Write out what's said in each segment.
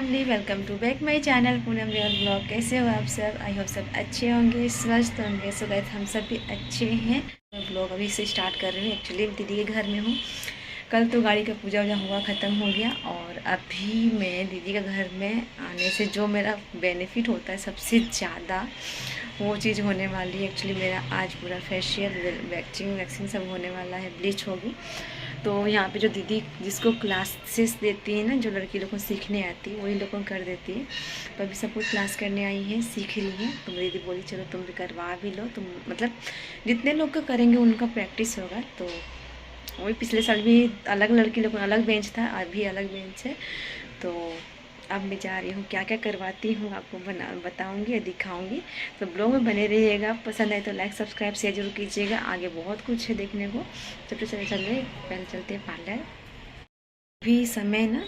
Family, welcome to back my channel Poonam real blog. कैसे हो आप सब? आई होप सब अच्छे होंगे, स्वस्थ होंगे। सो गाइस, हम सब भी अच्छे हैं। ब्लॉग अभी से स्टार्ट कर रही हूँ। एक्चुअली दीदी के घर में हूँ। कल तो गाड़ी का पूजा वूजा हुआ, ख़त्म हो गया। और अभी मैं दीदी के घर में आने से जो मेरा बेनिफिट होता है सबसे ज़्यादा, वो चीज़ होने वाली है। एक्चुअली मेरा आज पूरा फेशियल, वैक्सिंग सब होने वाला है, ब्लीच होगी। तो यहाँ पे जो दीदी जिसको क्लासेस देती है ना, जो लड़की लोग को सीखने आती है, वही लोग को कर देती है। तो अभी सब कुछ क्लास करने आई है, सीख रही है। तो दीदी बोली चलो तुम भी करवा भी लो। तुम मतलब जितने लोग का करेंगे उनका प्रैक्टिस होगा। तो वही पिछले साल भी अलग लड़की लोग अलग बेंच था, अभी अलग बेंच है। तो अब मैं जा रही हूँ, क्या क्या करवाती हूँ आपको बताऊँगी या दिखाऊँगी। तो ब्लॉग में बने रहिएगा। पसंद आए तो लाइक सब्सक्राइब शेयर जरूर कीजिएगा। आगे बहुत कुछ है देखने को। तो चले पहले चलते हैं पार्लर। अभी समय ना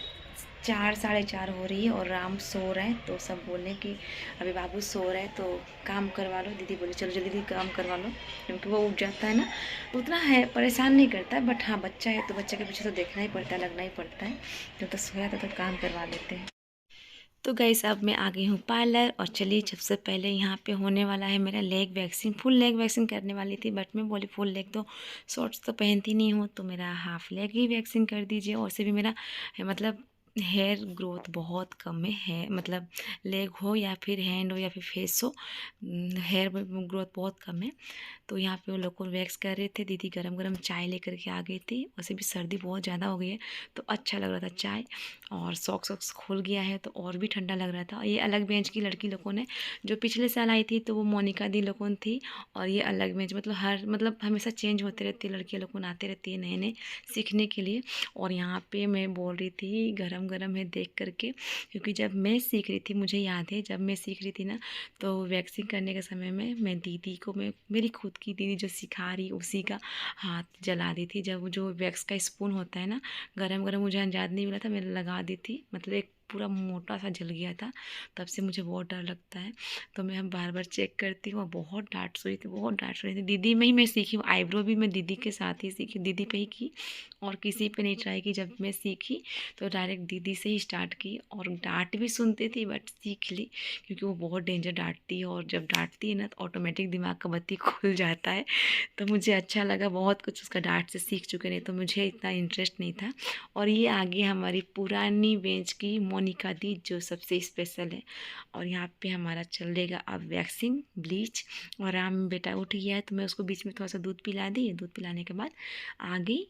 4 साढ़े 4 हो रही है और राम सो रहा है। तो सब बोले कि अभी बाबू सो रहा है तो काम करवा लो। दीदी बोली चलो जल्दी काम करवा लो, क्योंकि वो उठ जाता है ना। उतना है परेशान नहीं करता है, बट हाँ बच्चा है तो बच्चे के पीछे तो देखना ही पड़ता है, लगना ही पड़ता है। जब तक सोया था तो काम करवा लेते हैं। तो गाइस, अब मैं आ गई हूँ पार्लर। और चलिए, सबसे पहले यहाँ पे होने वाला है मेरा leg waxing. Full leg waxing करने वाली थी, बट मैं बोली फुल लेग तो शॉर्ट्स तो पहनती नहीं हूँ, तो मेरा हाफ लेग ही वैक्सिंग कर दीजिए। और से भी मेरा मतलब हेयर ग्रोथ बहुत कम है, मतलब लेग हो या फिर हैंड हो या फिर फेस हो, हेयर ग्रोथ बहुत कम है। तो यहाँ पे वो लोग को वैक्स कर रहे थे। दीदी गरम गरम चाय लेकर के आ गई थी। वैसे भी सर्दी बहुत ज़्यादा हो गई है, तो अच्छा लग रहा था चाय। और सॉक्स खुल गया है तो और भी ठंडा लग रहा था। ये अलग बेंच की लड़की लोगों ने, जो पिछले साल आई थी तो वो मोनिका दी लोगों थी। और ये अलग बेंच, मतलब हमेशा चेंज होते रहती है, लड़कियाँ लोगों आते रहती है नए नए सीखने के लिए। और यहाँ पे मैं बोल रही थी गरम गरम है देख करके, क्योंकि जब मैं सीख रही थी, मुझे याद है जब मैं सीख रही थी ना, तो वैक्सिंग करने के समय में मैं दीदी को, मैं मेरी खुद की दीदी जो सिखा रही उसी का हाथ जला दी थी। जब जो वैक्स का स्पून होता है ना, गरम गरम, मुझे अंदाज नहीं मिला था, मैंने लगा दी थी, मतलब एक पूरा मोटा सा जल गया था। तब से मुझे बहुत डर लगता है। तो मैं हम बार बार चेक करती हूँ। और बहुत डांट सुनी थी, बहुत डांट सुनी थी। दीदी में ही मैं सीखी हूँ, आईब्रो भी मैं दीदी के साथ ही सीखी, दीदी पे ही की, और किसी पे नहीं ट्राई की। जब मैं सीखी तो डायरेक्ट दीदी से ही स्टार्ट की। और डांट भी सुनती थी बट सीख ली, क्योंकि वो बहुत डेंजर डांटती है। और जब डांटती है ना तो ऑटोमेटिक दिमाग का बत्ती खुल जाता है। तो मुझे अच्छा लगा बहुत कुछ उसका, डांट से सीख चुके, नहीं तो मुझे इतना इंटरेस्ट नहीं था। और ये आगे हमारी पुरानी बेंच की मोनिका दी, जो सबसे स्पेशल है। और यहाँ पे हमारा चलेगा अब वैक्सिंग, ब्लीच। और राम बेटा उठ गया है तो मैं उसको बीच में थोड़ा सा दूध पिला दी। दूध पिलाने के बाद आ गई।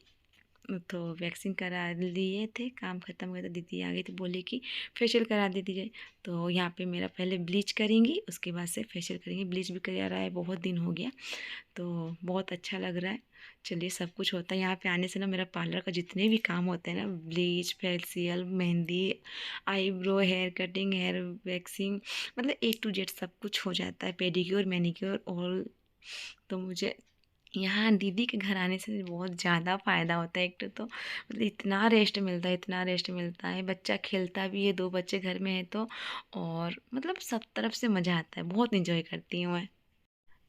तो वैक्सिंग करा लिए थे, काम ख़त्म हुआ तो दीदी आ गई थी, बोली कि फेशियल करा दे दीजिए। तो यहाँ पे मेरा पहले ब्लीच करेंगी, उसके बाद से फेशियल करेंगे। ब्लीच भी करा रहा है, बहुत दिन हो गया, तो बहुत अच्छा लग रहा है। चलिए, सब कुछ होता है यहाँ पे आने से ना। मेरा पार्लर का जितने भी काम होते हैं ना, bleach, facial, mehndi, eyebrow, hair cutting, hair waxing, मतलब A to Z सब कुछ हो जाता है, पेडिक्योर, मैनिक्योर, ऑल। तो मुझे यहाँ दीदी के घर आने से बहुत ज़्यादा फ़ायदा होता है। एक तो मतलब इतना रेस्ट मिलता है, इतना रेस्ट मिलता है। बच्चा खेलता भी है, 2 बच्चे घर में है तो। और मतलब सब तरफ से मज़ा आता है, बहुत इंजॉय करती हूँ मैं।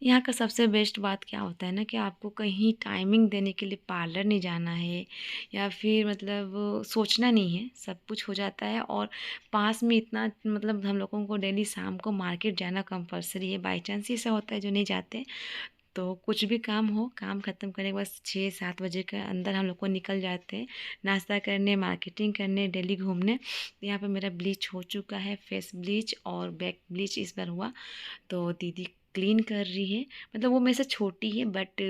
यहाँ का सबसे बेस्ट बात क्या होता है ना, कि आपको कहीं टाइमिंग देने के लिए पार्लर नहीं जाना है, या फिर मतलब सोचना नहीं है, सब कुछ हो जाता है। और पास में इतना, मतलब हम लोगों को डेली शाम को मार्केट जाना कंपलसरी है। बाई चांस ऐसा होता है जो नहीं जाते, तो कुछ भी काम हो, काम ख़त्म करने के बाद 6-7 बजे के अंदर हम लोग को निकल जाते हैं नाश्ता करने, मार्केटिंग करने, डेली घूमने। तो यहाँ पे मेरा ब्लीच हो चुका है, फेस ब्लीच और बैक ब्लीच इस बार हुआ। तो दीदी क्लीन कर रही है, मतलब वो मेरे से छोटी है, बट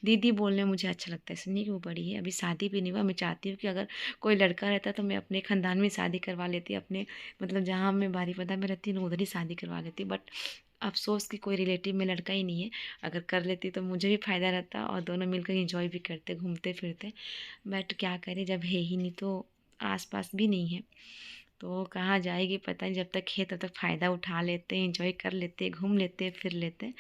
दीदी बोलने में मुझे अच्छा लगता है, इसलिए कि वो बड़ी है, अभी शादी भी नहीं हुआ। मैं चाहती हूँ कि अगर कोई लड़का रहता तो मैं अपने ख़ानदान में शादी करवा लेती, अपने मतलब जहाँ मैं बारीपदा में रहती हूँ उधर ही शादी करवा लेती। बट अफसोस कि कोई रिलेटिव में लड़का ही नहीं है। अगर कर लेती तो मुझे भी फ़ायदा रहता और दोनों मिलकर इंजॉय भी करते, घूमते फिरते। बट क्या करें, जब है ही नहीं तो आस पास भी नहीं है, तो कहाँ जाएगी पता नहीं। जब तक है तब तक फ़ायदा उठा लेते हैं, इंजॉय कर लेते हैं, घूम लेते हैं, फिर लेते हैं।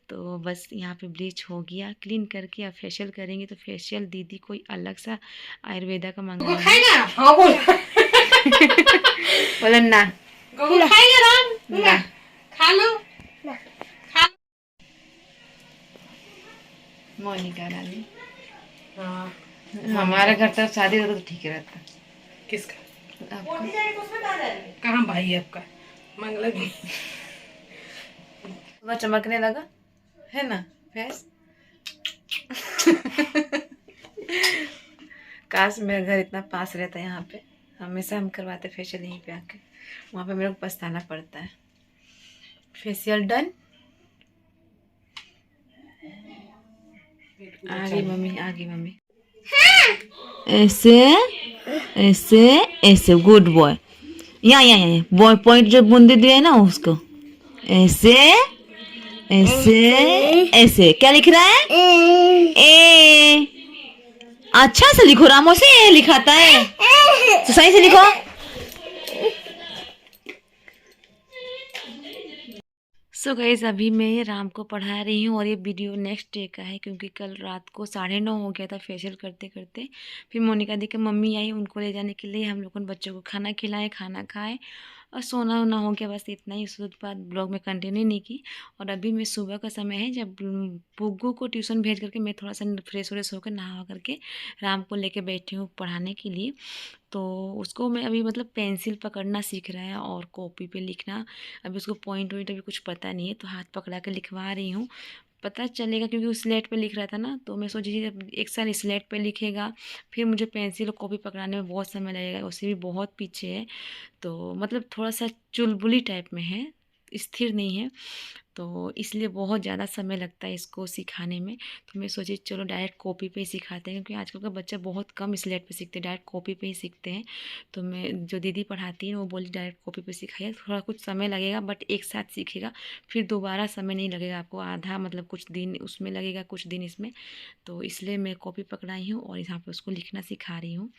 तो बस यहाँ पे ब्लीच हो गया, क्लीन करके अब फेशियल करेंगे। तो फेशियल दीदी कोई अलग सा आयुर्वेदा का मंगाना है। हाँ बोल। बोला ना, गोगो खाएगा राम ना खा लो खा। मोनिका डाली। हाँ हमारे घर तरफ शादी होता तो ठीक रहता। किसका? कहाँ भाई आपका मंगला भी वह चमकने लगा है ना फेस। काश मेरा घर इतना पास रहता है। यहाँ पे हमेशा हम करवाते फेशियल यहीं पे आके, वहाँ पे मेरे को पछताना पड़ता है। Facial done. आ गई मम्मी। ऐसे ऐसे ऐसे, गुड बॉय। यहाँ बॉय पॉइंट जो बूंदी दिए है ना उसको, ऐसे ऐसे ऐसे। क्या लिख रहा है? ए। अच्छा से लिखो, रामो से ए लिखाता है तो सही से लिखो। सो गाइस अभी मैं राम को पढ़ा रही हूँ और ये वीडियो नेक्स्ट डे का है, क्योंकि कल रात को 9:30 हो गया था फेशियल करते करते। फिर मोनिका दी की मम्मी आई, उनको ले जाने के लिए हम लोगों ने बच्चों को खाना खिलाए, खाना खाए और सोना वोना हो गया। बस इतना ही, उसके बाद ब्लॉग में कंटिन्यू नहीं की। और अभी मैं सुबह का समय है, जब पुग्गू को ट्यूशन भेज करके मैं थोड़ा सा फ्रेश व्रेश होकर नहा करके राम को लेके बैठी हूँ पढ़ाने के लिए। तो उसको मैं अभी मतलब पेंसिल पकड़ना सीख रहा है और कॉपी पे लिखना। अभी उसको पॉइंट वॉइंट अभी कुछ पता नहीं है, तो हाथ पकड़ा के लिखवा रही हूँ, पता चलेगा। क्योंकि उस स्लेट पे लिख रहा था ना, तो मैं सोची थी जब एक साल स्लेट पे लिखेगा फिर मुझे पेंसिल और कॉपी पकड़ाने में बहुत समय लगेगा, उससे भी बहुत पीछे है। तो मतलब थोड़ा सा चुलबुली टाइप में है, स्थिर नहीं है, तो इसलिए बहुत ज़्यादा समय लगता है इसको सिखाने में। तो मैं सोची चलो डायरेक्ट कॉपी पे ही सिखाते हैं, क्योंकि आजकल का बच्चा बहुत कम स्लेट पे सीखते हैं, डायरेक्ट कॉपी पे ही सीखते हैं। तो मैं जो दीदी पढ़ाती है वो बोली डायरेक्ट कॉपी पे सिखाइए, थोड़ा कुछ समय लगेगा बट एक साथ सीखेगा, फिर दोबारा समय नहीं लगेगा आपको, आधा मतलब कुछ दिन उसमें लगेगा कुछ दिन इसमें। तो इसलिए मैं कॉपी पकड़ाई हूँ और यहाँ पर उसको लिखना सिखा रही हूँ।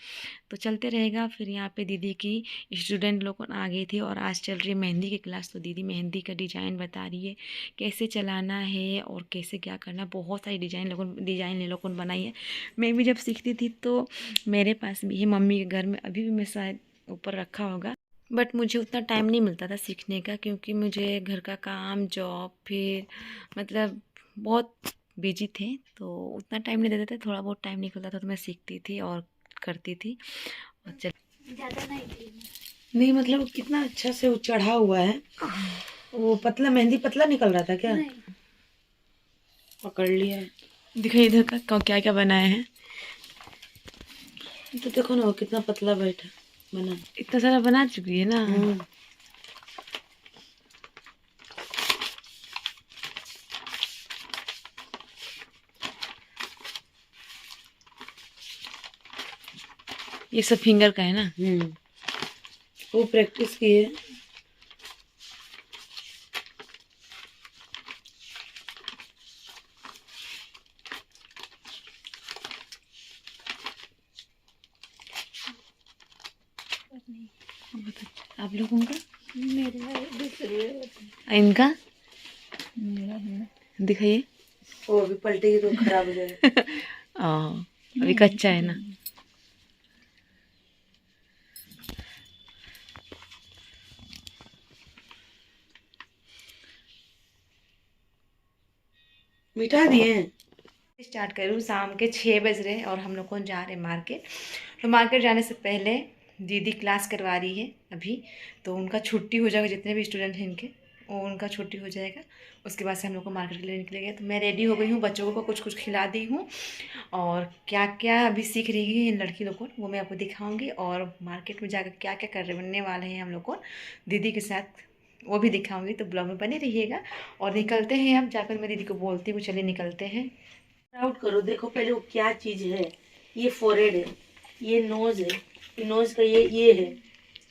तो चलते रहेगा। फिर यहाँ पे दीदी की स्टूडेंट लोग आ गई थी और आज चल रही है मेहंदी की क्लास, तो दीदी मेहंदी का डिज़ाइन बता रही है कैसे चलाना है और कैसे क्या करना। बहुत सारी डिज़ाइन ये लोगों ने बनाई है। मैं भी जब सीखती थी तो मेरे पास भी है, मम्मी के घर में अभी भी मैं शायद ऊपर रखा होगा, बट मुझे उतना टाइम नहीं मिलता था सीखने का, क्योंकि मुझे घर का काम, जॉब, फिर मतलब बहुत बिजी थे, तो उतना टाइम नहीं देते थे। थोड़ा बहुत टाइम निकलता था तो मैं सीखती थी और करती थी। और चल ज़्यादा नहीं मतलब कितना अच्छा से वो चढ़ा हुआ है। वो पतला मेहंदी पतला निकल रहा था क्या? पकड़ लिया। दिखाइए इधर का क्या क्या बनाए हैं। तो देखो ना वो कितना पतला बैठा बना, इतना सारा बना चुकी है ना। ये सब फिंगर का है ना। वो प्रैक्टिस की है। आप लोगों का इनका दिखाइए। वो अभी पलटेगी तो खराब हो जाएगा। अभी कच्चा है ना। मिटा दिए। स्टार्ट करूँ, शाम के 6 बज रहे और हम लोग को जा रहे हैं मार्केट। तो मार्केट जाने से पहले दीदी क्लास करवा रही है अभी, तो उनका छुट्टी हो जाएगा, जितने भी स्टूडेंट हैं इनके वो उनका छुट्टी हो जाएगा। उसके बाद से हम लोग को मार्केट के लिए निकलेंगे। तो मैं रेडी हो गई हूँ, बच्चों को कुछ कुछ खिला दी हूँ और क्या क्या अभी सीख रही है इन लड़की लोग को वो मैं आपको दिखाऊँगी। और मार्केट में जाकर क्या क्या करने वाले हैं हम लोग को दीदी के साथ वो भी दिखाऊँगी। तो ब्लॉग में बने रहिएगा। और निकलते हैं, अब जाकर मैं दीदी को बोलती हूँ चलिए निकलते हैं। आउट करो, देखो पहले वो क्या चीज है। ये फोरहेड है, ये नोज है, ये नोज का ये है,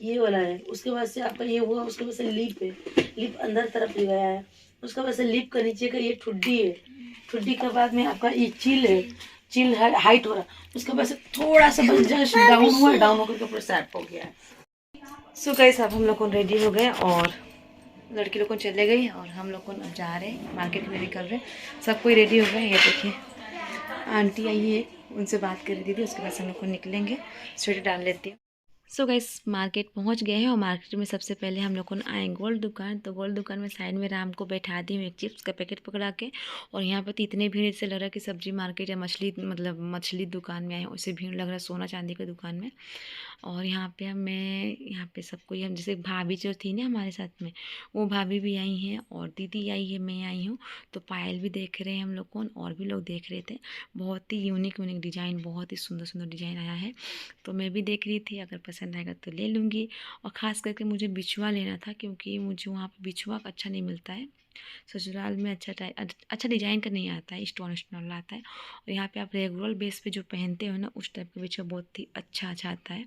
ये वाला है। उसके बाद से आपका ये हुआ, उसके बाद से लिप है, लिप अंदर तरफ लगाया है। उसके बाद से लिप का नीचे का ये ठुड्डी है, ठुड्डी के बाद में आपका ये चिल है, चिल हाइट हो रहा। उसके बाद से थोड़ा सा बस जस्ट डाउन हुआ, डाउन होकर के पूरा शार्प हो गया है। सो गाइस अब हम लोग को रेडी हो गए और लड़की लोग को चले गई और हम लोग को जा रहे हैं मार्केट में, निकल रहे हैं। सब कोई रेडी हो गए। ये देखिए आंटी आई है, उनसे बात कर रही थी, उसके बाद हम लोग को निकलेंगे। स्वेटर डाल लेती हूँ। सो गाइस मार्केट पहुंच गए हैं और मार्केट में सबसे पहले हम लोग को आए गोल्ड दुकान। तो गोल्ड दुकान में साइड में राम को बैठा दी हूँ एक चिप्स का पैकेट पकड़ा के। और यहाँ पर तो इतने भीड़ से लग रहा है कि सब्जी मार्केट या मछली दुकान में आए हैं, उससे भीड़ लग रहा है सोना चांदी की दुकान में। और यहाँ पे सबको हम जैसे भाभी जो थी ना हमारे साथ में, वो भाभी भी आई हैं और दीदी आई है, मैं आई हूँ। तो पायल भी देख रहे हैं हम लोग को और भी लोग देख रहे थे। बहुत ही यूनिक डिज़ाइन, बहुत ही सुंदर सुंदर डिज़ाइन आया है। तो मैं भी देख रही थी, अगर पसंद आएगा तो ले लूँगी। और ख़ास करके मुझे बिछुआ लेना था क्योंकि मुझे वहाँ पर बिछुआ अच्छा नहीं मिलता है। ससुराल में अच्छा डिज़ाइन का नहीं आता है, स्टोन स्टोन आता है। और यहाँ पे आप रेगुलर बेस पे जो पहनते हो ना, उस टाइप का बिछुआ बहुत ही अच्छा आता है।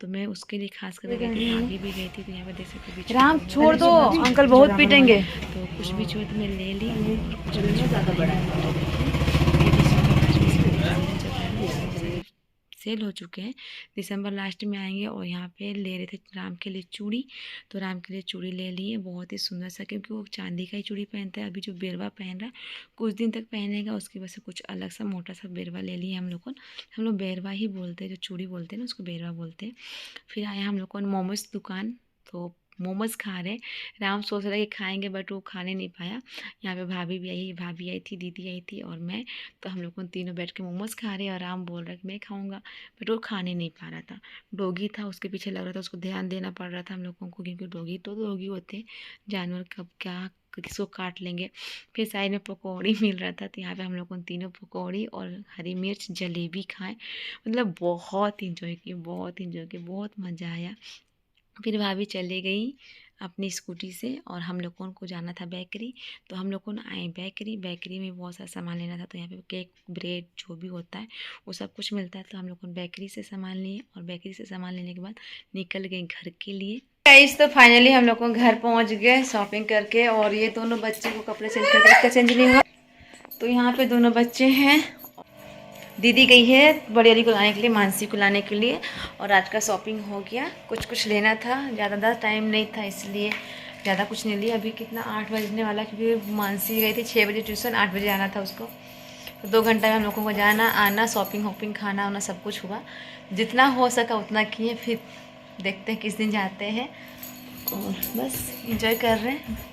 तो मैं उसके लिए खास करके गई थी, भाभी भी गई थी। तो यहाँ पे देख सकते बिछुआ, राम छोड़ दो अंकल बहुत पीटेंगे। तो कुछ बिछुआ तो मैं ले ली और कुछ बिछुआ ज़्यादा बड़ा है, सेल हो चुके हैं, दिसंबर लास्ट में आएंगे। और यहाँ पे ले रहे थे राम के लिए चूड़ी, तो राम के लिए चूड़ी ले लिए, बहुत ही सुंदर सा, क्योंकि वो चांदी का ही चूड़ी पहनता है। अभी जो बेरवा पहन रहा है कुछ दिन तक पहनेगा, उसकी वजह से कुछ अलग सा मोटा सा बेरवा ले लिए हम लोग बेरवा ही बोलते हैं, जो चूड़ी बोलते हैं ना उसको बेरवा बोलते हैं। फिर आया हम लोग को मोमोज दुकान, तो मोमोज खा रहे। राम सोच रहा है कि खाएंगे बट वो खाने नहीं पाया। यहाँ पे भाभी आई थी, दीदी आई थी और मैं। तो हम लोग तीनों बैठ के मोमोज खा रहे और राम बोल रहा है कि मैं खाऊंगा, बट वो खाने नहीं पा रहा था। डॉगी था उसके पीछे लग रहा था, उसको ध्यान देना पड़ रहा था हम लोगों को, क्योंकि डॉगी होते हैं, जानवर कब क्या किसको काट लेंगे। फिर साइड में पकौड़ी मिल रहा था, तो यहाँ पे हम लोग तीनों पकौड़ी और हरी मिर्च जलेबी खाएं। मतलब बहुत इंजॉय किए, बहुत मज़ा आया। फिर भाभी चली गई अपनी स्कूटी से और हम लोगों को जाना था बेकरी। तो हम लोगों ने आए बेकरी में बहुत सारा सामान लेना था। तो यहाँ पे केक, ब्रेड जो भी होता है वो सब कुछ मिलता है। तो हम लोगों ने बेकरी से सामान लिए और बेकरी से सामान लेने के बाद निकल गए घर के लिए। गाइस तो फाइनली हम लोग घर पहुँच गए शॉपिंग करके। और ये दोनों बच्चे को कपड़े चेंज करके, इसका चेंज नहीं हुआ। तो यहाँ पे दोनों बच्चे हैं, दीदी गई है बड़ी वाली को लाने के लिए, मानसी को लाने के लिए। और आज का शॉपिंग हो गया, कुछ लेना था, ज़्यादा टाइम नहीं था इसलिए ज़्यादा कुछ नहीं लिया। अभी कितना 8 बजने वाला, क्योंकि मानसी गई थी 6 बजे ट्यूशन, 8 बजे आना था उसको। तो 2 घंटा में हम लोगों को जाना आना, शॉपिंग खाना वाना सब कुछ हुआ। जितना हो सका उतना किए, फिर देखते हैं किस दिन जाते हैं। और बस इंजॉय कर रहे हैं।